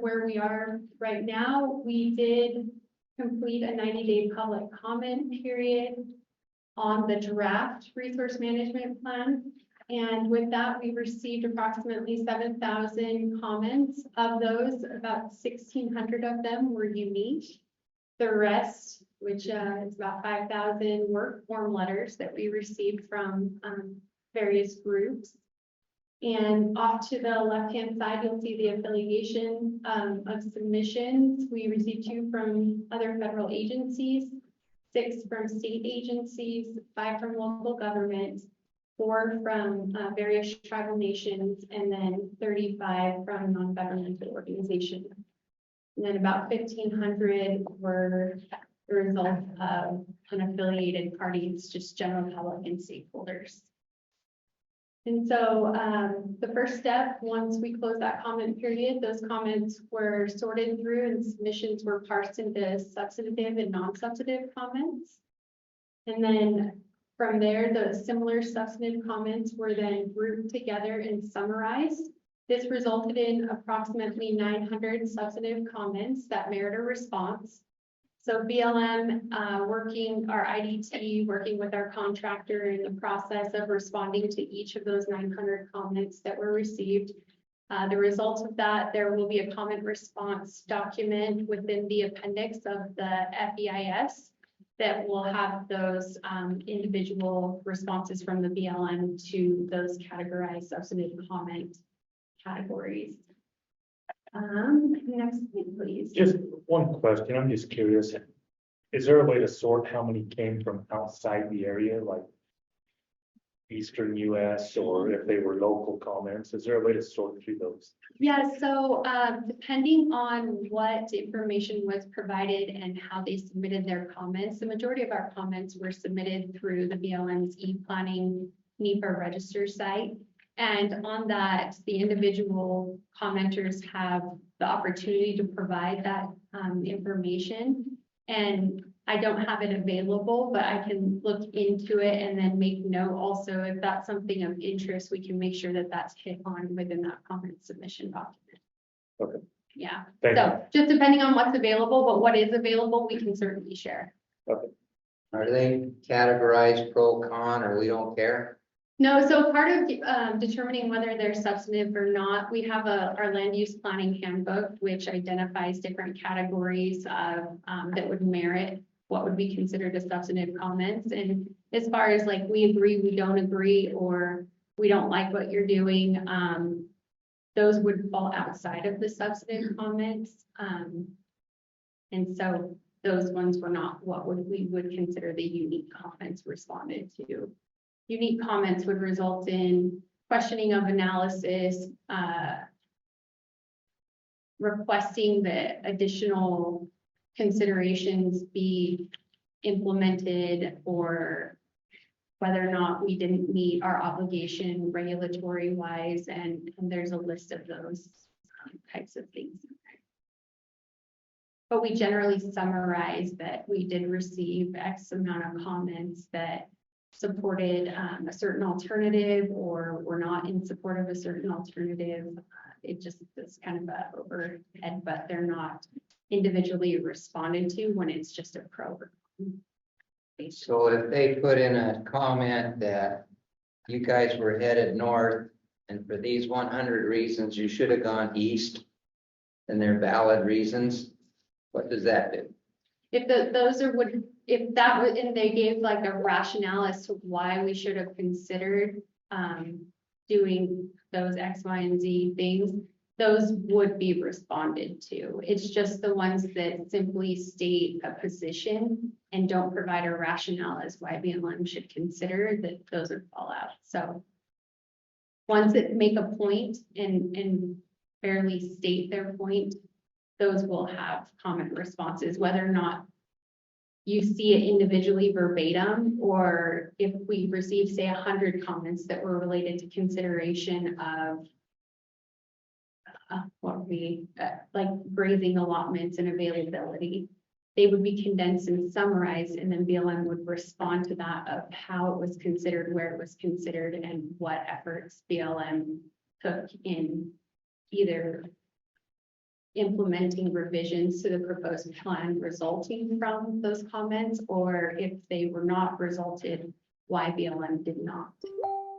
where we are right now, we did complete a 90-day public comment period on the draft resource management plan. And with that, we received approximately 7,000 comments. Of those, about 1,600 of them were unique. The rest, which is about 5,000, were form letters that we received from various groups. And off to the left-hand side, you'll see the affiliation of submissions. We received 2 from other federal agencies, 6 from state agencies, 5 from local government, 4 from various tribal nations, and then 35 from non-governmental organizations. And then about 1,500 were the result of unaffiliated parties, just general public and stakeholders. And so the first step, once we close that comment period, those comments were sorted through and submissions were parsed into substantive and non-substantive comments. And then from there, the similar substantive comments were then grouped together and summarized. This resulted in approximately 900 substantive comments that merit a response. So BLM our IDT working with our contractor in the process of responding to each of those 900 comments that were received. The result of that, there will be a comment response document within the appendix of the FEIS that will have those individual responses from the BLM to those categorized substantive comment categories. Next, please. Just one question, I'm just curious. Is there a way to sort how many came from outside the area, like Eastern US, or if they were local comments? Is there a way to sort through those? Yeah, so depending on what information was provided and how they submitted their comments, the majority of our comments were submitted through the BLM's e-planning NEPA register site. And on that, the individual commenters have the opportunity to provide that information. And I don't have it available, but I can look into it and then make note also if that's something of interest, we can make sure that that's hit on within that comment submission document. Okay. Yeah. Thank So just depending on what's available, but what is available, we can certainly share. Okay. Are they categorized pro, con, or we don't care? No, so part of determining whether they're substantive or not, we have our land use planning handbook, which identifies different categories of that would merit what would be considered a substantive comments. And as far as like we agree, we don't agree, or we don't like what you're doing, those would fall outside of the substantive comments. And so those ones were not what we would consider the unique comments responded to. Unique comments would result in questioning of analysis, requesting that additional considerations be implemented, or whether or not we didn't meet our obligation regulatory wise, and there's a list of those types of things. But we generally summarize that we did receive X amount of comments that supported a certain alternative or were not in support of a certain alternative. It just is kind of a overhead, but they're not individually responded to when it's just a program. So if they put in a comment that you guys were headed north, and for these 100 reasons you should have gone east, and they're valid reasons, what does that do? If if that was, and they gave like a rationale as to why we should have considered doing those X, Y, and Z things, those would be responded to. It's just the ones that simply state a position and don't provide a rationale as why BLM should consider that, those would fall out. So ones that make a point and fairly state their point, those will have comment responses, whether or not you see it individually verbatim, or if we receive, say, 100 comments that were related to consideration of like grazing allotments and availability, they would be condensed and summarized, and then BLM would respond to that of how it was considered, where it was considered, and what efforts BLM took in either implementing revisions to the proposed plan resulting from those comments, or if they were not resulted, why BLM did not.